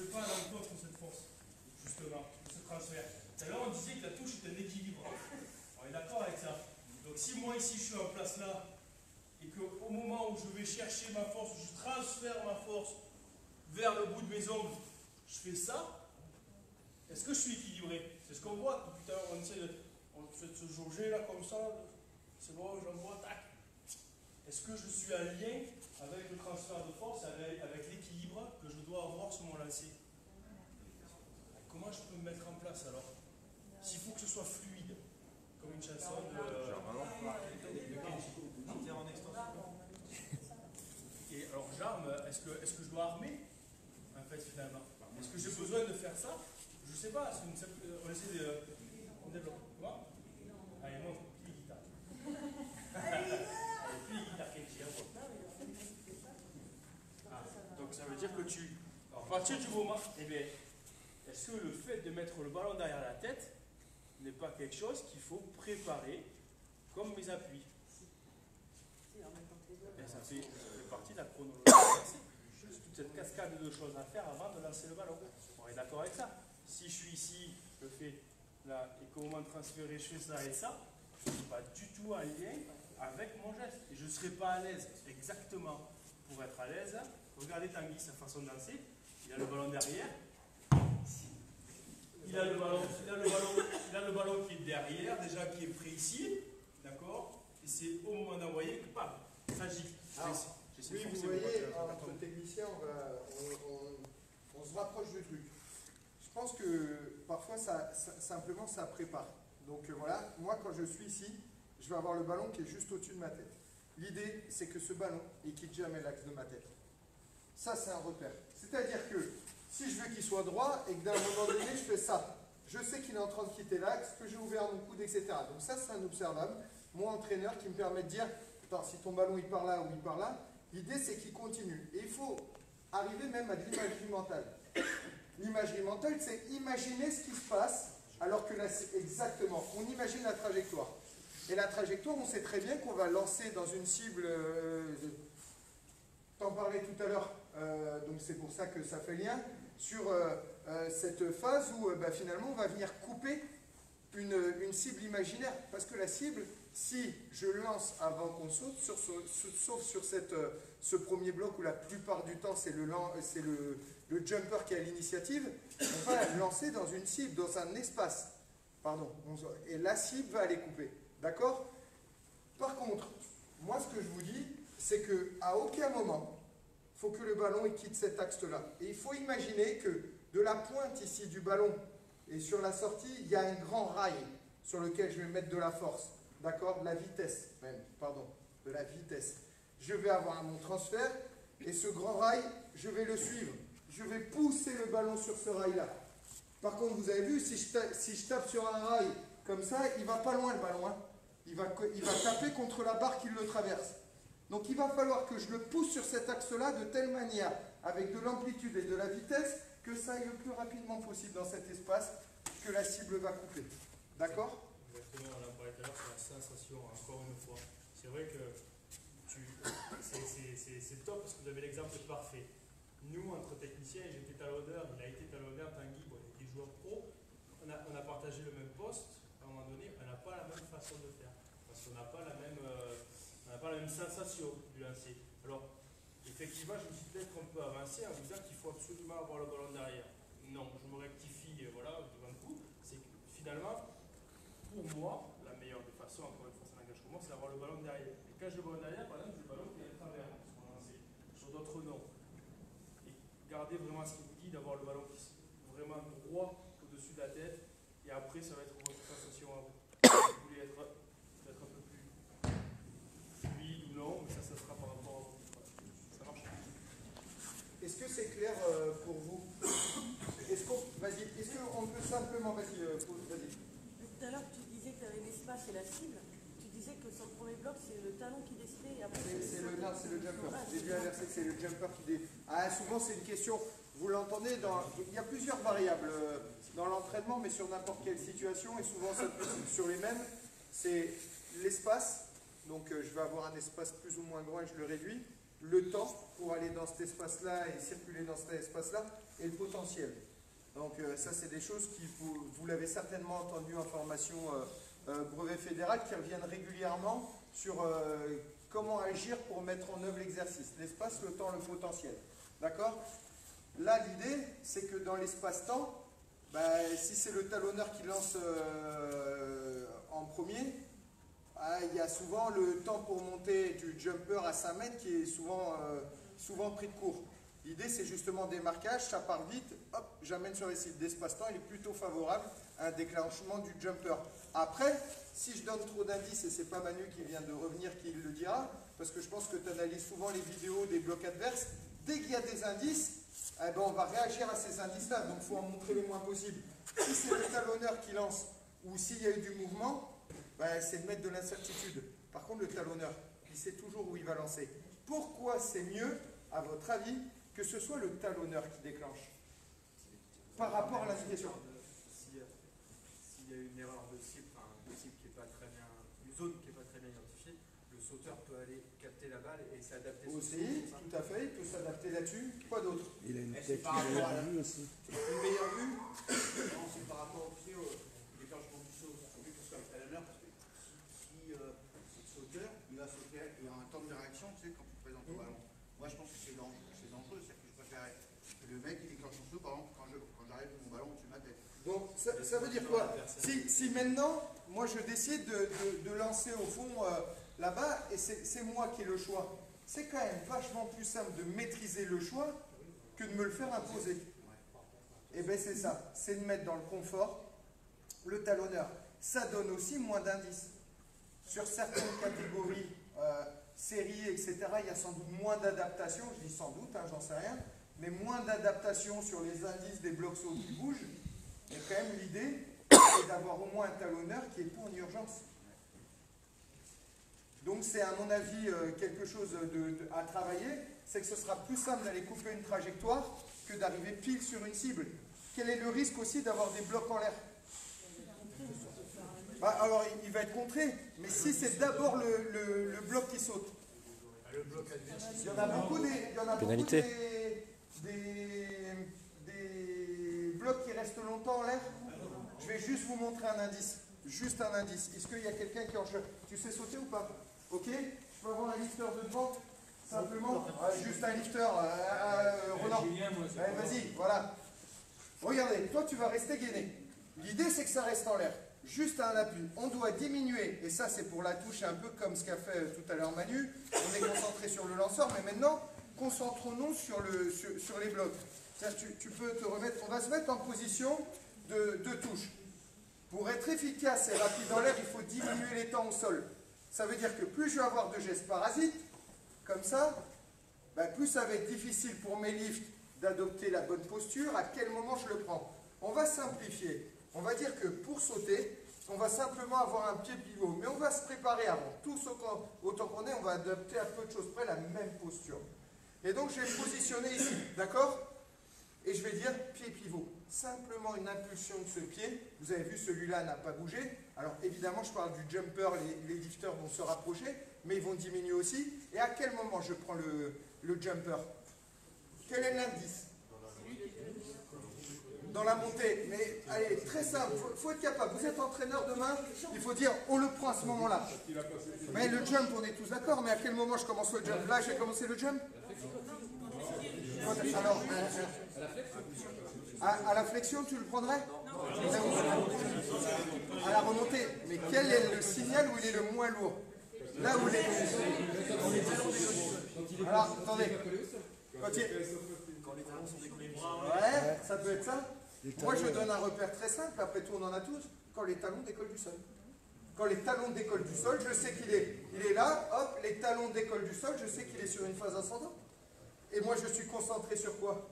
vais pas à l'encontre de cette force, justement, de ce transfert. Tout à l'heure, on disait que la touche est un équilibre. On est d'accord avec ça. Donc si moi ici je suis en place là, et qu'au moment où je vais chercher ma force, je transfère ma force vers le bout de mes ongles, je fais ça, est-ce que je suis équilibré? C'est ce qu'on voit depuis tout à l'heure, on essaie de se jauger là comme ça, c'est bon, j'envoie, tac. Est-ce que je suis en lien avec le transfert de force, avec l'équilibre que je dois avoir sur mon lancer? Comment je peux me mettre en place alors? S'il faut que ce soit fluide, comme une chanson de... Et alors, j'arme, est-ce que je dois armer, en fait, finalement? Est-ce que j'ai besoin de faire ça? Je ne sais pas, on essaie de... On développe. Comment? Allez, montre, plie guitare. Allez, plie guitare, Kenji. Donc, ça veut dire que à partir du moment, eh bien, est-ce que le fait de mettre le ballon derrière la tête n'est pas quelque chose qu'il faut préparer comme mes appuis? Et ça fait partie de la chronologie. C'est toute cette cascade de choses à faire avant de lancer le ballon. On est d'accord avec ça? Si je suis ici, je fais là, et qu'au moment de transférer, je fais ça et ça, je ne suis pas du tout en lien avec mon geste. Et je ne serai pas à l'aise exactement. Pour être à l'aise, regardez Tanguy, sa façon de lancer. Il a le ballon derrière. Il a le ballon qui est derrière, déjà qui est prêt ici. D'accord? Et c'est au moment d'envoyer que, paf, ça gicle. Oui, vous voyez, entre techniciens, on se rapproche du truc. Je pense que parfois, simplement, ça prépare. Donc voilà, moi, quand je suis ici, je vais avoir le ballon qui est juste au-dessus de ma tête. L'idée, c'est que ce ballon, il quitte jamais l'axe de ma tête. Ça, c'est un repère. C'est-à-dire que si je veux qu'il soit droit et que d'un moment donné, je fais ça, je sais qu'il est en train de quitter l'axe, que j'ai ouvert mon coude, etc. Donc ça, c'est un observable. Moi, entraîneur, qui me permet de dire, attends, si ton ballon, il part là ou il part là, l'idée, c'est qu'il continue. Et il faut arriver même à de l'imagerie mentale. L'imagerie mentale, c'est imaginer ce qui se passe, alors que là, c'est exactement, on imagine la trajectoire. Et la trajectoire, on sait très bien qu'on va lancer dans une cible, t'en parlais tout à l'heure, donc c'est pour ça que ça fait lien, sur cette phase où finalement on va venir couper une cible imaginaire. Parce que la cible, si je lance avant qu'on saute, sauf sur ce premier bloc où la plupart du temps c'est le jumper qui a l'initiative, on va la lancer dans une cible, dans un espace. Pardon, et la cible va aller couper. D'accord? Par contre, moi ce que je vous dis, c'est qu'à aucun moment, il faut que le ballon il quitte cet axe-là. Et il faut imaginer que de la pointe ici du ballon et sur la sortie, il y a un grand rail sur lequel je vais mettre de la force. D'accord? De la vitesse, même, pardon, de la vitesse. Je vais avoir mon transfert et ce grand rail, je vais le suivre. Je vais pousser le ballon sur ce rail-là. Par contre, vous avez vu, si je tape sur un rail comme ça, il ne va pas loin le ballon. Hein. Il va taper contre la barre qui le traverse. Donc il va falloir que je le pousse sur cet axe-là de telle manière, avec de l'amplitude et de la vitesse, que ça aille le plus rapidement possible dans cet espace que la cible va couper. D'accord? Exactement, on en parlait tout à l'heure, c'est la sensation, encore une fois. C'est vrai que c'est top parce que vous avez l'exemple parfait. Nous, entre techniciens, j'étais talonneur, il a été talonneur, Tanguy, bon, il était joueur pro, on a partagé le même poste, à un moment donné, on n'a pas la même façon de faire. Parce qu'on n'a pas la même sensation du lancer. Alors, effectivement, je me suis peut-être un peu avancé en vous disant qu'il faut absolument avoir le ballon derrière. Non, je me rectifie, voilà, devant le coup. C'est que finalement, pour moi, la meilleure des façons, encore une fois, ça n'engage que moi, c'est d'avoir le ballon derrière. Et quand j'ai le ballon derrière, par exemple, j'ai le ballon qui est à travers sur mon lancer, sur d'autres noms. Et gardez vraiment ce qu'il vous dit, d'avoir le ballon qui est vraiment droit au-dessus de la tête. Et après, ça va être votre sensation à vous. Si vous voulez être un peu plus fluide ou non, mais ça sera par rapport à vous. Ça marche. Est-ce que c'est clair pour vous? Est-ce qu'on peut simplement... Vas-y. Tout à l'heure, tu disais que tu avais l'espace et la cible. Tu disais que sur le premier bloc, c'est le talon qui décidait. C'est le jumper. J'ai dû inverser, c'est le jumper qui décide. Ah, souvent, c'est une question... Vous l'entendez, il y a plusieurs variables dans l'entraînement, mais sur n'importe quelle situation, et souvent ça peut être sur les mêmes. C'est l'espace, donc je vais avoir un espace plus ou moins grand et je le réduis. Le temps pour aller dans cet espace-là et circuler dans cet espace-là. et le potentiel. Donc ça, c'est des choses qui, vous l'avez certainement entendu en formation brevet fédéral, qui reviennent régulièrement sur comment agir pour mettre en œuvre l'exercice. L'espace, le temps, le potentiel. D'accord? Là, l'idée, c'est que dans l'espace-temps, si c'est le talonneur qui lance en premier, il y a souvent le temps pour monter du jumper à 5 mètres qui est souvent pris de court. L'idée, c'est justement des marquages, ça part vite, hop, j'amène sur les cibles d'espace-temps, il est plutôt favorable à un déclenchement du jumper. Après, si je donne trop d'indices, et c'est pas Manu qui vient de revenir qui le dira, parce que je pense que tu analyses souvent les vidéos des blocs adverses, dès qu'il y a des indices, on va réagir à ces indices-là, donc il faut en montrer le moins possible. Si c'est le talonneur qui lance, ou s'il y a eu du mouvement, c'est de mettre de l'incertitude. Par contre, le talonneur, il sait toujours où il va lancer. Pourquoi c'est mieux, à votre avis, que ce soit le talonneur qui déclenche par rapport à l'indication? S'il y a une erreur de cible, une cible qui est pas très bien, une zone qui n'est pas très bien identifiée, le sauteur peut aller capter la balle et s'adapter. Aussi, tout à fait, il peut s'adapter là-dessus. Quoi d'autre? Il a une C'est par rapport à vue aussi. une meilleure vue. Non, c'est par rapport aussi au déclenchement du saut. Vu que ce soit le talonneur, parce que si c'est le sauteur, il va sauter, il y a un temps de réaction, tu sais, quand tu présentes le ballon. Moi, je pense que c'est dangereux, c'est que je préférais que le mec il déclenche son saut, par exemple, quand j'arrive mon ballon au-dessus de ma tête. Donc, ça veut dire quoi? Si maintenant, moi je décide de lancer au fond là-bas, et c'est moi qui ai le choix, c'est quand même vachement plus simple de maîtriser le choix que de me le faire imposer. Et bien c'est ça, c'est de mettre dans le confort le talonneur. Ça donne aussi moins d'indices. Sur certaines catégories, séries, etc., il y a sans doute moins d'adaptation, je dis sans doute, j'en sais rien, mais moins d'adaptation sur les indices des blocs sauts qui bougent. Mais quand même, l'idée, c'est d'avoir au moins un talonneur qui est pour une urgence. Donc c'est à mon avis quelque chose à travailler, c'est que ce sera plus simple d'aller couper une trajectoire que d'arriver pile sur une cible. Quel est le risque aussi d'avoir des blocs en l'air? Alors il va être contré, mais si c'est d'abord le bloc qui saute. Il y en a beaucoup des blocs qui restent longtemps en l'air. Je vais juste vous montrer un indice. Juste un indice. Est-ce qu'il y a quelqu'un qui en cherche? Tu sais sauter ou pas? Ok? Je peux avoir un lifter de devant? Simplement? Juste un lifter. Roland. Vas-y, voilà. Regardez, toi tu vas rester gainé. L'idée c'est que ça reste en l'air. Juste un appui. On doit diminuer, et ça c'est pour la touche, un peu comme ce qu'a fait tout à l'heure Manu. On est concentré sur le lanceur, mais maintenant, concentrons-nous sur les blocs. Tu peux te remettre, on va se mettre en position de touche. Pour être efficace et rapide dans l'air, il faut diminuer les temps au sol. Ça veut dire que plus je vais avoir de gestes parasites, comme ça, plus ça va être difficile pour mes lifts d'adopter la bonne posture, à quel moment je le prends. On va simplifier. On va dire que pour sauter, on va simplement avoir un pied pivot, mais on va se préparer avant. Tous autant qu'on est, on va adopter à peu de choses près la même posture. Et donc je vais me positionner ici, d'accord? Et je vais dire pied pivot. Simplement une impulsion de ce pied. Vous avez vu, celui-là n'a pas bougé. Alors évidemment, je parle du jumper, les lifters vont se rapprocher, mais ils vont diminuer aussi. Et à quel moment je prends le jumper? Quel est l'indice? Dans la montée. Mais allez, très simple, il faut être capable. Vous êtes entraîneur demain, il faut dire on le prend à ce moment-là. Mais le jump, on est tous d'accord, mais à quel moment je commence le jump? Là, j'ai commencé le jump? Alors, à la flexion, tu le prendrais? À la remontée. Mais quel est le signal où il est le moins lourd? Là où il est... Alors, attendez. Quand les talons sont décollés. Ouais, ça peut être ça. Moi, je donne un repère très simple, après tout, on en a tous. Quand les talons décollent du sol. Quand les talons décollent du sol, je sais qu'il est là, hop, les talons décollent du sol, je sais qu'il est sur une phase ascendante. Et moi, je suis concentré sur quoi?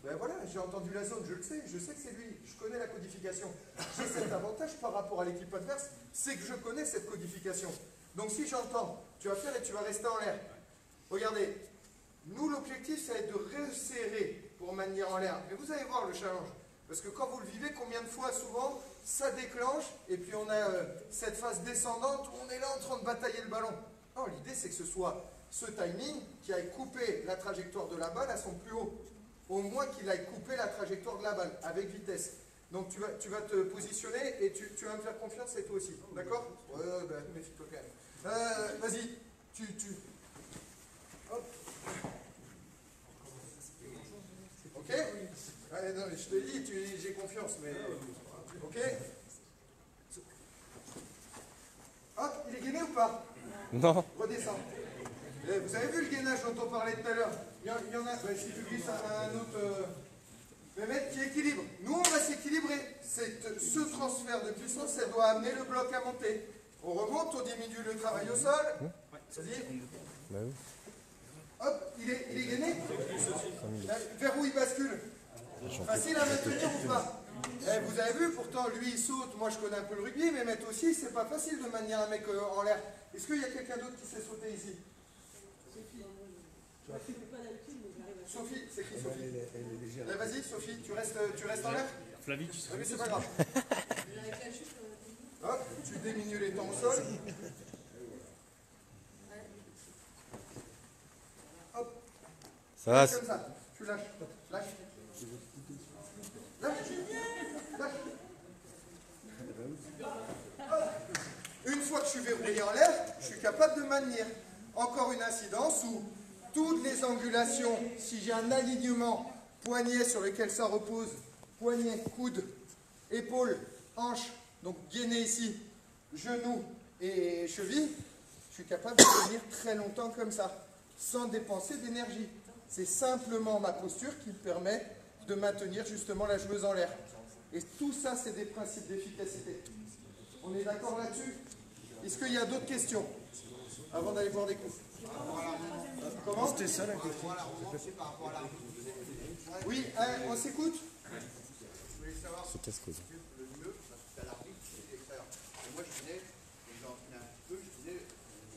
Ben voilà, j'ai entendu la zone, je le sais, je sais que c'est lui, je connais la codification. J'ai cet avantage par rapport à l'équipe adverse, c'est que je connais cette codification. Donc si j'entends, tu vas faire et tu vas rester en l'air. Regardez, nous l'objectif, ça va être de resserrer pour maintenir en l'air. Mais vous allez voir le challenge. Parce que quand vous le vivez, combien de fois, souvent, ça déclenche, et puis on a cette phase descendante où on est là en train de batailler le ballon. Non, l'idée c'est que ce soit ce timing qui aille couper la trajectoire de la balle à son plus haut. au moins qu'il aille couper la trajectoire de la balle avec vitesse. Donc tu vas te positionner et tu vas me faire confiance et toi aussi. D'accord? Ouais, ben, méfie-toi quand même. Vas-y, Hop. Ok? Ouais, non, mais je te dis, j'ai confiance, mais... Ok? Hop, il est gainé ou pas? Non. Redescends. Vous avez vu le gainage dont on parlait tout à l'heure? Il y en a, si tu glisses un autre... Mehmet, qui équilibre. Nous, on va s'équilibrer. Ce transfert de puissance, ça doit amener le bloc à monter. On remonte, on diminue le travail au sol. Vas-y. Bah oui. Hop, il est gainé. Vers où il bascule? Facile à maintenir ou pas? Vous avez vu, pourtant, lui, il saute. Moi, je connais un peu le rugby, mais mettre aussi, c'est pas facile de maintenir un mec en l'air. Est-ce qu'il y a quelqu'un d'autre qui sait sauter ici? Sophie, c'est qui Sophie? Elle est légère. Vas-y, Sophie, tu restes en l'air? Flavie, tu sais. Oui, c'est pas grave. Hop, tu diminues les temps au sol. Hop. Ça va. Comme ça. Tu lâches. Lâche. Lâche. Lâche. Une fois que je suis verrouillé en l'air, je suis capable de maintenir. Encore une incidence où toutes les angulations, si j'ai un alignement poignet sur lequel ça repose, poignet, coude, épaule, hanche, donc gainer ici, genou et cheville, je suis capable de tenir très longtemps comme ça, sans dépenser d'énergie. C'est simplement ma posture qui me permet de maintenir justement la joueuse en l'air. Et tout ça, c'est des principes d'efficacité. On est d'accord là-dessus? Est-ce qu'il y a d'autres questions avant d'aller voir des coups? Comment? C'était ça la question. Oui, on s'écoute? Je voulais savoir C'est casse-cause. le mieux, parce que tu as l'arbitre qui était extérieur. Et moi, je disais, et j'en finis un petit peu, je disais,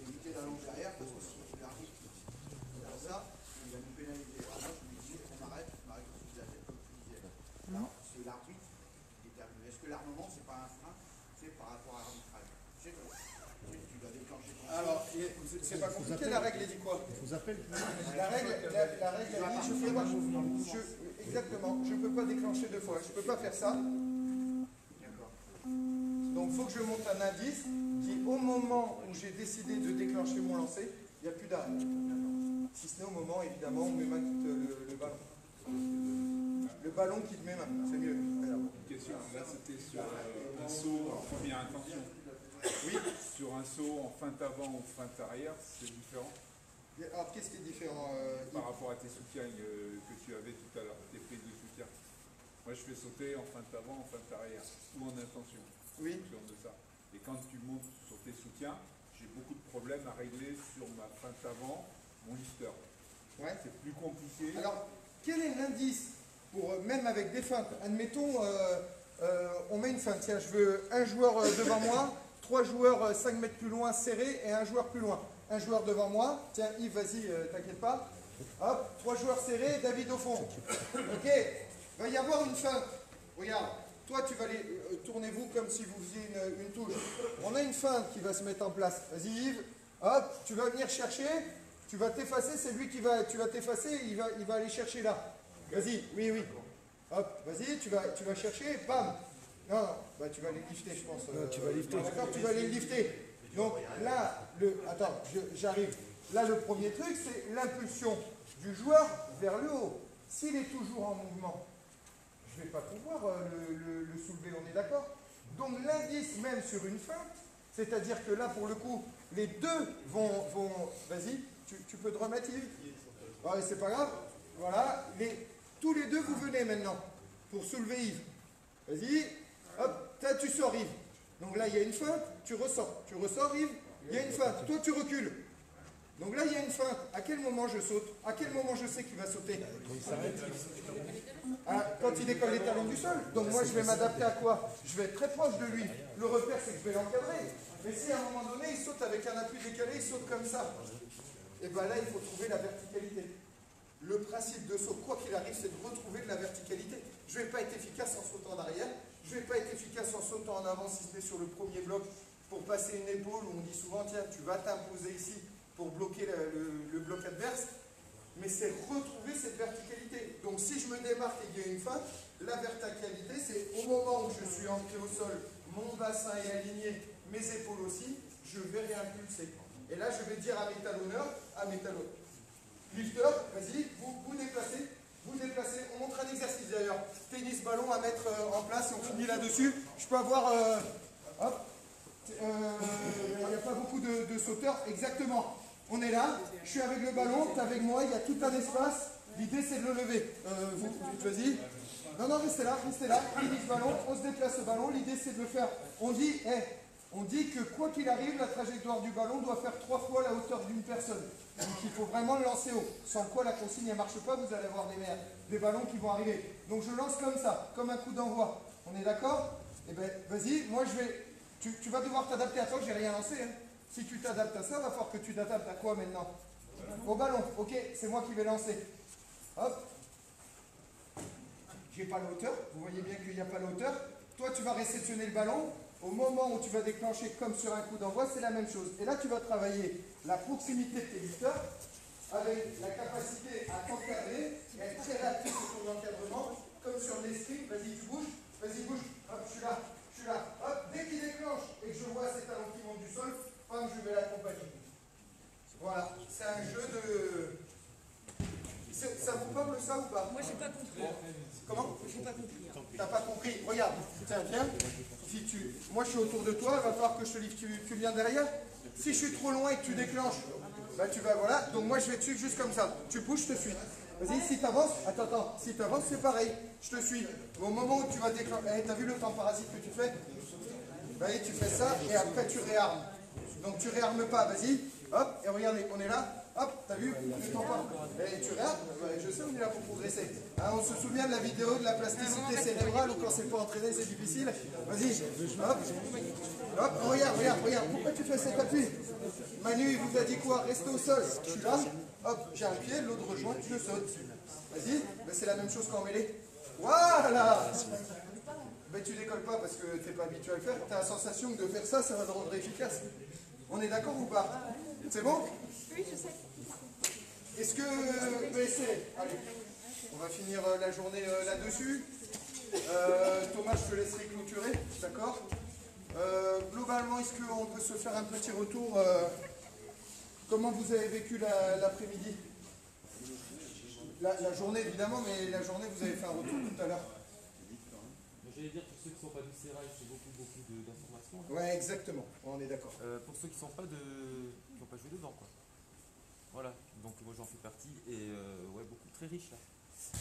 éviter la longue derrière, parce que si l'arbitre fait ça, il va nous pénaliser. Alors moi, je me disais, on m'arrête au-dessus de la tête, comme tu disais. Alors, c'est l'arbitre qui détermine. Est-ce que l'armement, c'est pas un frein, c'est par rapport à l'arbitrage? Tu sais, tu dois déclencher ton... Alors, c'est pas compliqué, la règle, elle dit quoi? La règle, elle dit, je peux pas... Exactement, je ne peux pas déclencher deux fois. Je ne peux pas faire ça. Donc, il faut que je monte un indice qui, au moment où j'ai décidé de déclencher mon lancer, il n'y a plus d'arrêt. Si ce n'est au moment, évidemment, où mes mains quittent le ballon. Le ballon quitte mes mains, c'est mieux. Une question, là c'était sur un saut en première intention. Oui. Sur un saut en feinte avant ou feinte arrière, c'est différent Alors, qu'est-ce qui est différent par rapport à tes soutiens que tu avais tout à l'heure, tes prises de soutien? Moi je fais sauter en feinte avant, en feinte arrière, ou en intention, Oui. en fonction de ça. Et quand tu montes sur tes soutiens, j'ai beaucoup de problèmes à régler sur ma feinte avant, mon lifter. Ouais. C'est plus compliqué. Alors, quel est l'indice pour, même avec des feintes? Admettons, on met une feinte. Tiens, je veux un joueur devant moi, 3 joueurs 5 mètres plus loin serrés et un joueur plus loin. Un joueur devant moi. Tiens, Yves, vas-y, t'inquiète pas. Hop, 3 joueurs serrés, David au fond. Ok, va y avoir une feinte. Regarde, toi, tu vas aller, tournez-vous comme si vous faisiez une touche. On a une feinte qui va se mettre en place. Vas-y, Yves. Hop, tu vas venir chercher. Tu vas t'effacer, c'est lui qui va, tu vas t'effacer, il va aller chercher là. Vas-y, oui. Hop, vas-y, tu vas chercher, bam. Non, bah tu vas les lifter, je pense. Tu vas lifter. D'accord, tu vas les lifter. Donc là, attends, j'arrive. Là, le premier truc, c'est l'impulsion du joueur vers le haut. S'il est toujours en mouvement, je ne vais pas pouvoir le soulever, on est d'accord? Donc l'indice même sur une feinte, c'est-à-dire que là, pour le coup, les deux vont vas-y, tu peux te remettre, Yves? Ouais, c'est pas grave. Voilà, tous les deux, vous venez maintenant pour soulever Yves. Vas-y, hop, là, tu sors Yves. Donc là, il y a une feinte, tu ressors. Tu ressors Yves, il y a une feinte. Toi, tu recules. Donc là, il y a une feinte. À quel moment je saute? À quel moment je sais qu'il va sauter? Quand il décolle les talons du sol. Donc moi, je vais m'adapter à quoi? Je vais être très proche de lui. Le repère, c'est que je vais l'encadrer. Mais si à un moment donné, il saute avec un appui décalé, il saute comme ça, et bien là, il faut trouver la verticalité. Le principe de saut, quoi qu'il arrive, c'est de retrouver de la verticalité. Je ne vais pas être efficace en sautant en arrière, je ne vais pas être efficace en sautant en avant si ce n'est sur le premier bloc pour passer une épaule où on dit souvent, tiens, tu vas t'imposer ici pour bloquer le bloc adverse. mais c'est retrouver cette verticalité. Donc si je me démarque et qu'il y a une fin, la verticalité, c'est au moment où je suis ancré au sol, mon bassin est aligné, mes épaules aussi, je vais réimpulser. Et là, je vais dire à mes talonneurs, lifter, vas-y, vous déplacez. On montre un exercice d'ailleurs. Tennis ballon à mettre en place, et on finit là-dessus. Je peux avoir, hop, il n'y a pas beaucoup de sauteurs, exactement. On est là, je suis avec le ballon, tu es avec moi, il y a tout un espace. L'idée c'est de le lever. Vas-y. Non, restez là. Tennis ballon, on se déplace le ballon. L'idée c'est de le faire. On dit que quoi qu'il arrive, la trajectoire du ballon doit faire 3 fois la hauteur d'une personne. Donc il faut vraiment le lancer haut. Sans quoi la consigne ne marche pas, vous allez avoir des ballons qui vont arriver. Donc je lance comme ça, comme un coup d'envoi. On est d'accord? Eh bien, vas-y, moi je vais. Tu vas devoir t'adapter à toi, j'ai rien lancé. Hein. Si tu t'adaptes à ça, il va falloir que tu t'adaptes à quoi maintenant? Au ballon. Ok, c'est moi qui vais lancer. Hop. J'ai pas la hauteur. Vous voyez bien qu'il n'y a pas la hauteur. Toi, tu vas réceptionner le ballon. Au moment où tu vas déclencher comme sur un coup d'envoi, c'est la même chose. Et là, tu vas travailler la proximité de tes lifters avec la capacité à t'encadrer et être très réactif sur ton encadrement, comme sur l'escrime. Vas-y, tu bouges. Vas-y, bouge. Hop, je suis là. Hop, dès qu'il déclenche et que je vois ces talons qui montent du sol, je vais l'accompagner. Voilà, c'est un jeu de... Ça vous parle ça ou pas? Moi, j'ai pas compris. Comment? J'ai pas compris. T'as pas compris? Regarde, tiens, viens. Moi, je suis autour de toi, il va falloir que je te livre. Tu viens derrière? Si je suis trop loin et que tu déclenches, bah tu vas, voilà. Donc moi, je vais dessus juste comme ça. Tu bouges, je te suis. Vas-y, si tu avances, attends, si tu avances, c'est pareil. Je te suis. Au moment où tu vas déclencher, t'as vu le temps parasite que tu fais? Vas-y, tu fais ça et après tu réarmes. Donc tu réarmes pas, vas-y. Hop, et regardez, on est là. Hop, t'as vu? Le temps part. Et tu réarmes. Je sais, on est là pour progresser. Hein, on se souvient de la vidéo de la plasticité cérébrale où quand c'est pas entraîné, c'est difficile. Vas-y. Hop, regarde. Pourquoi tu fais cet appui? Manu, il vous a dit quoi? Restez au sol. Je suis là. Hop, j'ai un pied, l'autre rejoint, je saute. Vas-y. Ben, c'est la même chose qu'en mêlée. Voilà. Ben, tu décolles pas parce que tu n'es pas habitué à le faire. Tu as la sensation que de faire ça, ça va te rendre efficace. On est d'accord ou pas? C'est bon? Oui, je sais. Est-ce que... allez, on va finir la journée là-dessus. Thomas, je te laisserai clôturer, d'accord? Globalement, est-ce qu'on peut se faire un petit retour comment vous avez vécu l'après-midi? La journée, évidemment, mais la journée, vous avez fait un retour tout à l'heure. J'allais dire, pour ceux qui ne sont pas du Sérail, c'est beaucoup d'informations. Ouais, exactement, on est d'accord. Pour ceux qui n'ont pas joué dedans, quoi. Voilà, donc moi j'en fais partie et ouais, beaucoup très riche là.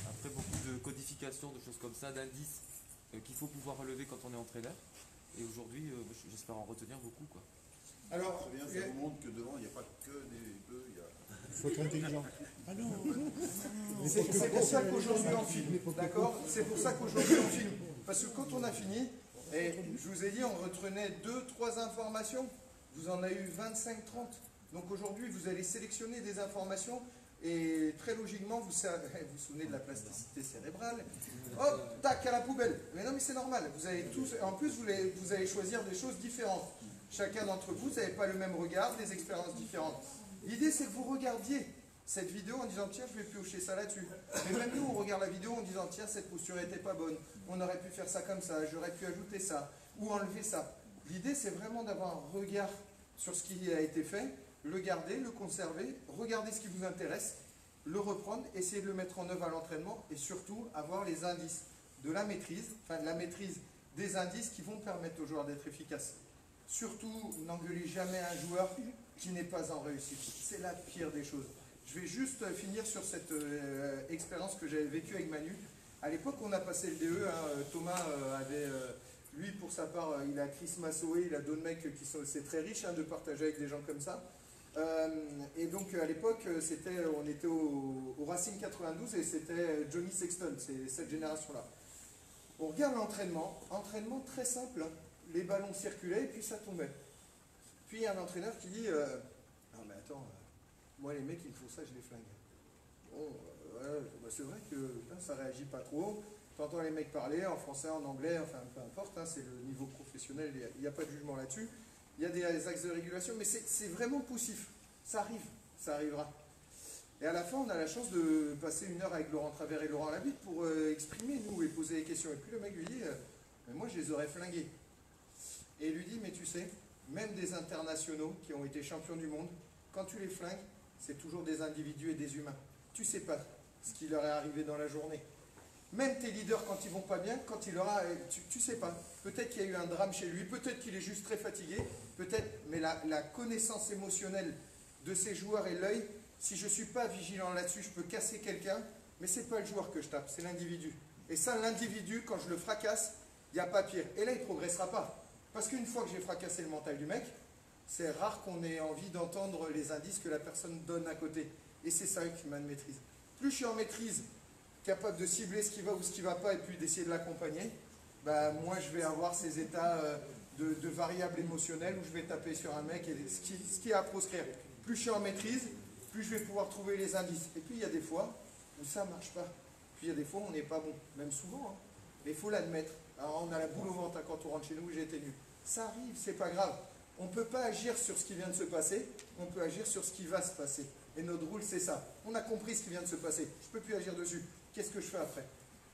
Après beaucoup de codification, de choses comme ça, d'indices qu'il faut pouvoir relever quand on est entraîneur. Et aujourd'hui, j'espère en retenir beaucoup, quoi. Alors, bien, ça vous montre que devant, il n'y a pas que des bœufs, il y a... Il faut être intelligent. Ah non, c'est pour ça qu'aujourd'hui on filme, d'accord? C'est pour ça qu'aujourd'hui on filme. Parce que quand on a fini, et je vous ai dit, on retenait 2-3 informations, vous en avez eu 25-30. Donc aujourd'hui, vous allez sélectionner des informations et très logiquement, vous vous souvenez de la plasticité cérébrale. Hop, tac, à la poubelle. Mais non, mais c'est normal. Vous allez tous, en plus, vous allez choisir des choses différentes. Chacun d'entre vous n'avez pas le même regard, des expériences différentes. L'idée, c'est que vous regardiez cette vidéo en disant, tiens, je vais piocher ça là-dessus. Mais même nous, on regarde la vidéo en disant, tiens, cette posture n'était pas bonne. On aurait pu faire ça comme ça, j'aurais pu ajouter ça, ou enlever ça. L'idée, c'est vraiment d'avoir un regard sur ce qui a été fait, le garder, le conserver, regarder ce qui vous intéresse, le reprendre, essayer de le mettre en œuvre à l'entraînement et surtout avoir les indices de la maîtrise, enfin de la maîtrise des indices qui vont permettre aux joueurs d'être efficaces. Surtout, n'engueulez jamais un joueur qui n'est pas en réussite. C'est la pire des choses. Je vais juste finir sur cette expérience que j'avais vécue avec Manu. À l'époque, on a passé le DE. Thomas avait, lui, pour sa part, il a Chris Massoé, il a d'autres mecs qui sont, c'est très riche de partager avec des gens comme ça. Et donc, à l'époque, on était au Racing 92 et c'était Johnny Sexton, c'est cette génération-là. On regarde l'entraînement, entraînement très simple, les ballons circulaient et puis ça tombait. Puis il y a un entraîneur qui dit non mais attends, moi les mecs ils me font ça, je les flingue. Bon, bah, c'est vrai que ça réagit pas trop. T'entends les mecs parler en français, en anglais, enfin peu importe, c'est le niveau professionnel, il n'y a pas de jugement là-dessus. Il y a des axes de régulation, mais c'est vraiment poussif. Ça arrive, ça arrivera. Et à la fin, on a la chance de passer 1 heure avec Laurent Travers et Laurent Labitte pour exprimer, nous, et poser des questions. Et puis le mec lui dit, mais moi je les aurais flingués. Et il lui dit, mais tu sais, même des internationaux qui ont été champions du monde, quand tu les flingues, c'est toujours des individus et des humains. Tu sais pas ce qui leur est arrivé dans la journée. Même tes leaders, quand ils vont pas bien, quand il aura, tu sais pas. Peut-être qu'il y a eu un drame chez lui, peut-être qu'il est juste très fatigué, peut-être, mais la connaissance émotionnelle de ces joueurs et l'œil, si je ne suis pas vigilant là-dessus, je peux casser quelqu'un, mais ce n'est pas le joueur que je tape, c'est l'individu. Et ça, l'individu, quand je le fracasse, il n'y a pas pire. Et là, il ne progressera pas. Parce qu'une fois que j'ai fracassé le mental du mec, c'est rare qu'on ait envie d'entendre les indices que la personne donne à côté. Et c'est ça qui m'a de maîtrise. Plus je suis en maîtrise, capable de cibler ce qui va ou ce qui ne va pas, et puis d'essayer de l'accompagner, bah, moi je vais avoir ces états de variables émotionnelles où je vais taper sur un mec et ce qui est à proscrire. Plus je suis en maîtrise, plus je vais pouvoir trouver les indices. Et puis il y a des fois où ça ne marche pas. Puis il y a des fois où on n'est pas bon, même souvent. Hein. Mais il faut l'admettre. Alors on a la boule au ventre quand on rentre chez nous, j'ai été nul. Ça arrive, c'est pas grave. On ne peut pas agir sur ce qui vient de se passer, on peut agir sur ce qui va se passer. Et notre rôle, c'est ça. On a compris ce qui vient de se passer. Je ne peux plus agir dessus. Qu'est-ce que je fais après?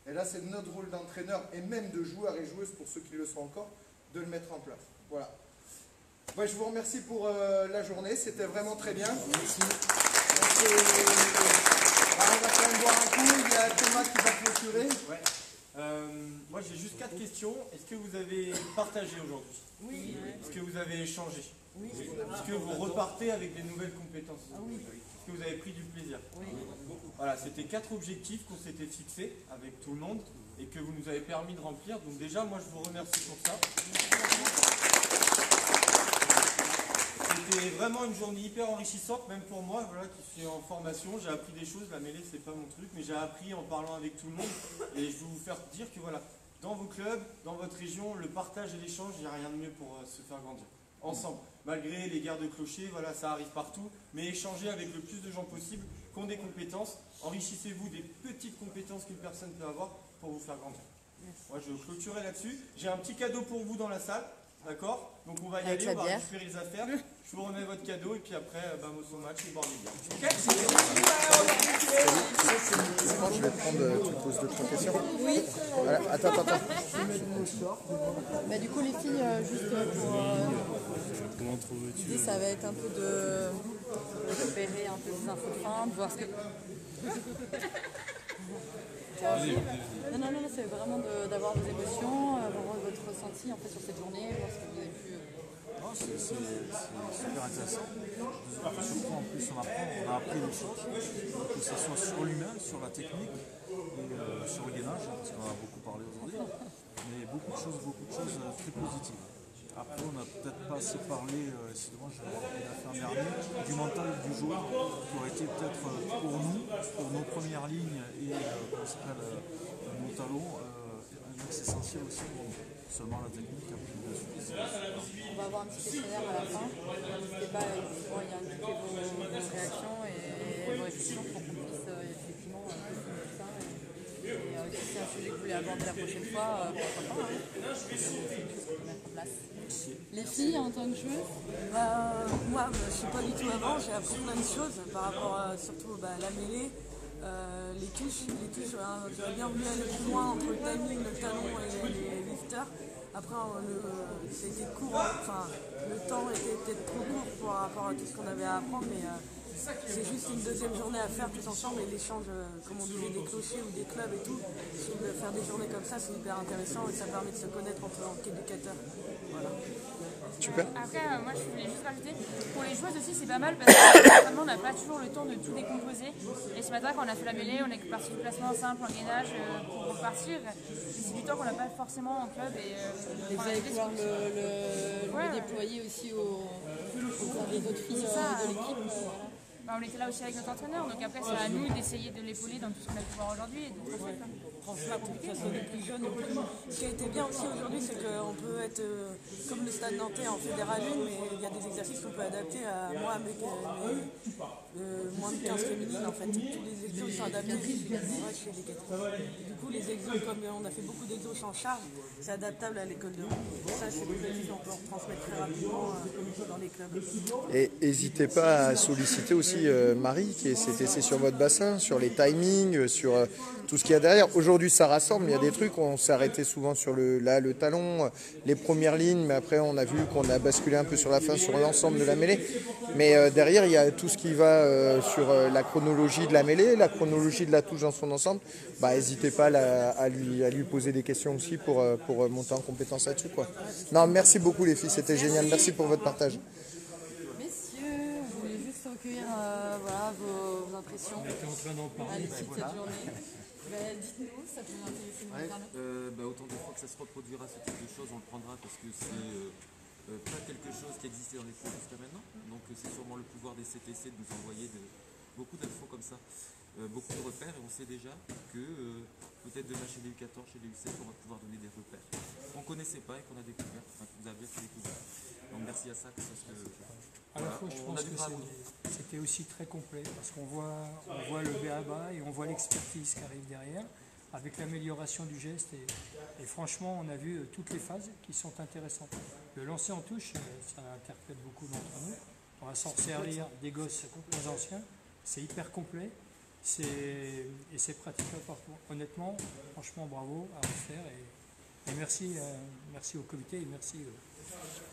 Et là, c'est notre rôle d'entraîneur et même de joueur et joueuse, pour ceux qui le sont encore, de le mettre en place. Voilà. Moi, je vous remercie pour la journée. C'était vraiment très bien. Merci. Alors, on va quand même boire un coup. Il y a Thomas qui va clôturer. Ouais. Moi, j'ai juste 4 questions. Est-ce que vous avez partagé aujourd'hui? Oui. Est-ce que vous avez échangé? Oui. Est-ce que vous repartez avec des nouvelles compétences? Oui. Est-ce que vous avez pris du plaisir? Oui. Voilà, c'était 4 objectifs qu'on s'était fixés avec tout le monde et que vous nous avez permis de remplir. Donc déjà, moi, je vous remercie pour ça. C'était vraiment une journée hyper enrichissante, même pour moi, voilà, qui suis en formation. J'ai appris des choses, la mêlée, c'est pas mon truc, mais j'ai appris en parlant avec tout le monde. Et je veux vous faire dire que voilà, dans vos clubs, dans votre région, le partage et l'échange, il n'y a rien de mieux pour se faire grandir. Ensemble, malgré les guerres de clochers, voilà, ça arrive partout, mais échangez avec le plus de gens possible, qui ont des compétences, enrichissez-vous des petites compétences qu'une personne peut avoir pour vous faire grandir. Moi, je clôturerai là-dessus. J'ai un petit cadeau pour vous dans la salle, d'accord? Donc on va y aller, on va récupérer les affaires. Je vous remets votre cadeau et puis après, au match, et bord des biens. Moi, je vais prendre, tu poses 2-3 questions. Oui. Voilà. Attends. Bah, du coup, les filles, juste pour l'idée, ça va être un peu de récupérer un peu des infos de fin, de voir ce que. Non, c'est vraiment d'avoir vos émotions, voir votre ressenti en fait sur cette journée, voir ce que vous avez pu. C'est super intéressant. Surtout en plus on a appris des choses, que ce soit sur l'humain, sur la technique et sur le gainage, parce qu'on a beaucoup parlé aujourd'hui, mais beaucoup de choses très positives. Après on n'a peut-être pas assez parlé, c'est dommage, la fin dernière, du mental du joueur, qui aurait été peut-être pour nous, pour nos premières lignes et nos talons, un axe essentiel aussi. Seulement la technique a pris dessus. On va avoir un petit questionnaire à la fin. N'hésitez pas à y indiquer vos réactions et vos réflexions pour qu'on puisse effectivement tout ça. Et si c'est un sujet que vous voulez aborder la prochaine fois, pourquoi pas. C'est quelque chose qu'on peut mettre en place. Les filles, en tant que joueuse, moi, je ne suis pas du tout avant. J'ai appris plein de choses par rapport à surtout la mêlée. Les touches, j'aurais bien voulu aller plus loin entre le timing, le talon et les lifters. Après, c'était court, le temps était peut-être trop court par rapport à tout ce qu'on avait à apprendre, mais c'est juste une deuxième journée à faire tous ensemble et l'échange, comme on disait, des clochers ou des clubs et tout. Faire des journées comme ça, c'est hyper intéressant et ça permet de se connaître en tant qu'éducateur. Voilà. Super. Après, moi je voulais juste rajouter, pour les joueuses aussi c'est pas mal parce que on n'a pas toujours le temps de tout décomposer. Et ce matin quand on a fait la mêlée, on est parti du placement simple en gainage pour repartir. C'est du temps qu'on n'a pas forcément en club. Et vous allez pouvoir le déployer aussi aux autres filles de l'équipe. On était là aussi avec notre entraîneur, donc après c'est à nous d'essayer de l'épauler dans tout ce qu'on a pu voir aujourd'hui et de transmettre. Les plus jeunes, ce qui a été bien aussi aujourd'hui, c'est qu'on peut être comme le Stade Nantais en fédéral 1, mais il y a des exercices qu'on peut adapter à moi avec moins de 15 féminines. En fait, tous les exercices sont adaptés chez les 4. Du coup, coup, les exos, comme on a fait beaucoup d'exos sans charge, c'est adaptable à l'école de rugby. Ça, c'est des choses qu'on peut transmettre très rapidement dans les clubs. Et n'hésitez pas à solliciter aussi Marie qui est CTC sur votre bassin, sur les timings, sur tout ce qu'il y a derrière. Aujourd'hui, ça rassemble, il y a des trucs, on s'est arrêté souvent sur le talon, les premières lignes, mais après on a vu qu'on a basculé un peu sur la fin, sur l'ensemble de la mêlée. Mais derrière, il y a tout ce qui va sur la chronologie de la mêlée, la chronologie de la touche dans son ensemble. Bah, n'hésitez pas à lui poser des questions aussi pour monter en compétence là-dessus, quoi. Non, merci beaucoup les filles, c'était génial. Merci pour votre partage. Messieurs, on voulait juste recueillir voilà, vos impressions. On était en train d'en parler. À l'issue de cette journée. Dites-nous, ça peut vous intéresser de nous parler. Autant de fois que ça se reproduira ce type de choses, on le prendra parce que c'est pas quelque chose qui existait dans les cours jusqu'à maintenant. Donc c'est sûrement le pouvoir des CTC de nous envoyer beaucoup d'infos comme ça, beaucoup de repères, et on sait déjà que peut-être demain chez les U14, chez les U16, on va pouvoir donner des repères qu'on ne connaissait pas et qu'on a découvert, enfin que vous avez bien découvert. Donc merci à ça parce que à la fois, je pense que c'était aussi très complet parce qu'on voit le B.A.B.A. et on voit l'expertise qui arrive derrière avec l'amélioration du geste et franchement on a vu toutes les phases qui sont intéressantes. Le lancer en touche, ça interpelle beaucoup d'entre nous. On va sortir rire des gosses très anciens, c'est hyper complet et c'est praticable partout. Honnêtement, franchement bravo à refaire et merci au comité et merci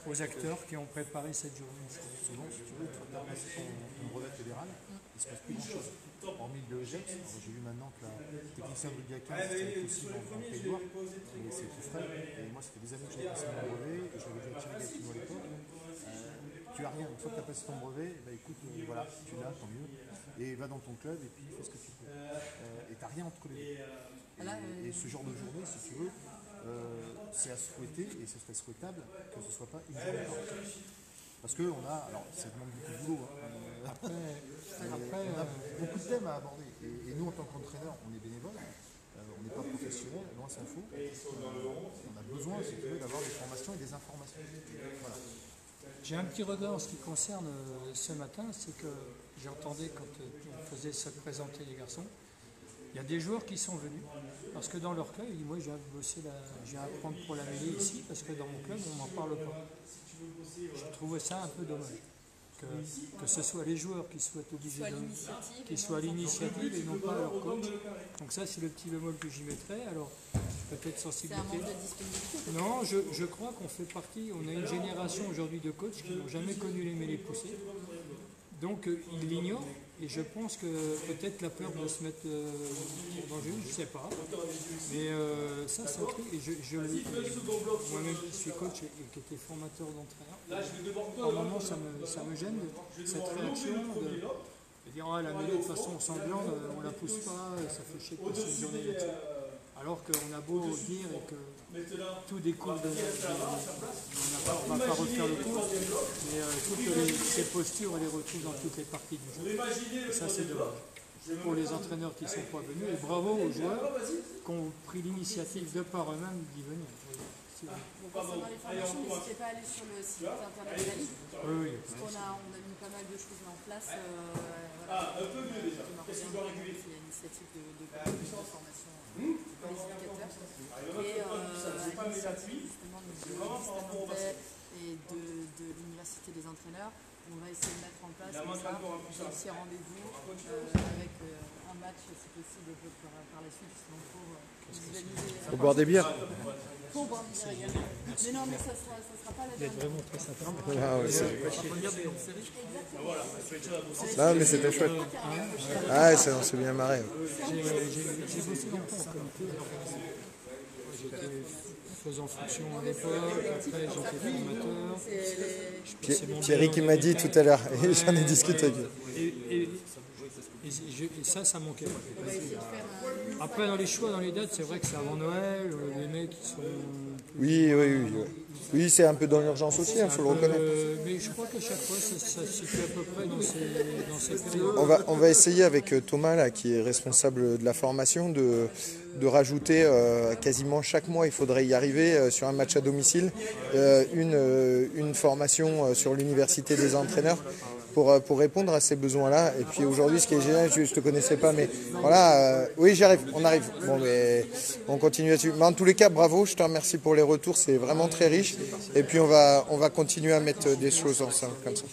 aux acteurs qui ont préparé cette journée. Souvent, si tu veux, tu as passé ton brevet fédéral, il ne se passe plus grand-chose. Hormis le GEPS, j'ai vu maintenant que la technicien de Rugby 15 c'était possible dans le Pays de Loire, mais c'est tout frais. Et moi, ça fait des années que j'ai passé mon brevet, et je l'avais déjà tiré Gatineau à l'époque. Tu n'as rien, une fois que tu as passé ton brevet, bah, écoute, voilà, tu l'as, tant mieux. Et va dans ton club et puis fais ce que tu peux. Et tu n'as rien entre les deux. Et ce genre de journée, si tu veux, c'est à souhaiter et ce serait souhaitable que ce ne soit pas une journée par club. Parce qu'on a, alors ça demande beaucoup de boulot, on a beaucoup de thèmes à aborder. Et nous, en tant qu'entraîneur, on est bénévole, on n'est pas professionnel, loin s'en faut. On a besoin, si tu veux, d'avoir des formations et des informations. Voilà. J'ai un petit regret en ce qui concerne ce matin, c'est que j'entendais quand on faisait se présenter les garçons, il y a des joueurs qui sont venus, parce que dans leur club, ils disent, moi je viens apprendre pour la mêlée ici, parce que dans mon club, on n'en parle pas. Je trouvais ça un peu dommage, que ce soit les joueurs qui soient obligés qui soient à l'initiative et non pas leur coach. Donc ça, c'est le petit bémol que j'y mettrais. Alors, peut-être sensibilité. C'est un manque de disponibilité. Non, je crois qu'on fait partie, on a une génération aujourd'hui de coachs qui n'ont jamais connu les mêlées poussées. Donc ils l'ignorent et je pense que peut-être la peur de se mettre en danger, je ne sais pas. Mais ça crée, et moi-même qui suis coach et qui était formateur d'entraîneur, par moments ça me gêne cette réaction de dire la mêlée de façon sanglante, on ne la pousse pas, ça fait chier de passer une journée là-dessus. Alors qu'on a beau dire et que tout découle de on ne va pas refaire le cours, mais toutes ces postures, on les retrouve dans toutes les parties du jeu. Et ça, c'est dommage. Pour les entraîneurs qui ne sont pas venus, et bravo aux joueurs qui ont pris l'initiative de par eux-mêmes d'y venir. Concernant les formations, n'hésitez pas à aller sur le site internet de la Ligue. Oui. Parce qu'on a mis pas mal de choses en place. Un peu mieux déjà. Qu'est-ce qu'ils ont régulé ? Il y a une initiative de formation pour les éducateurs. Et à l'initiative justement de l'Université et de l'Université des entraîneurs, on va essayer de mettre en place un petit rendez-vous avec un match, si possible, par la suite, justement pour visualiser. Pour boire des bières. Pour boire des bières également. Mais non, mais ça sera pas la dernière. Vous êtes vraiment très sympa. Ah, ouais, Exactement. non, mais c'était chouette. Ah, on s'est bien marré. J'ai bossé longtemps en comité. J'étais faisant fonction à l'époque, après j'étais formateur. Thierry qui m'a dit tout à l'heure, et j'en ai discuté avec lui. Et ça manquait. Après, dans les choix, dans les dates, c'est vrai que c'est avant Noël, les mecs qui sont... Oui, c'est un peu dans l'urgence aussi, il faut le reconnaître. Mais je crois qu'à chaque fois, ça se situe à peu près dans ces périodes. On va essayer avec Thomas, là, qui est responsable de la formation, de rajouter quasiment chaque mois, il faudrait y arriver sur un match à domicile, une formation sur l'université des entraîneurs pour répondre à ces besoins-là. Et puis aujourd'hui, ce qui est génial, je ne te connaissais pas, mais voilà, oui, j'arrive, on arrive. Bon, mais on continue là-dessus. Mais en tous les cas, bravo, je te remercie pour les retours, c'est vraiment très riche. Et puis on va continuer à mettre des choses ensemble comme ça.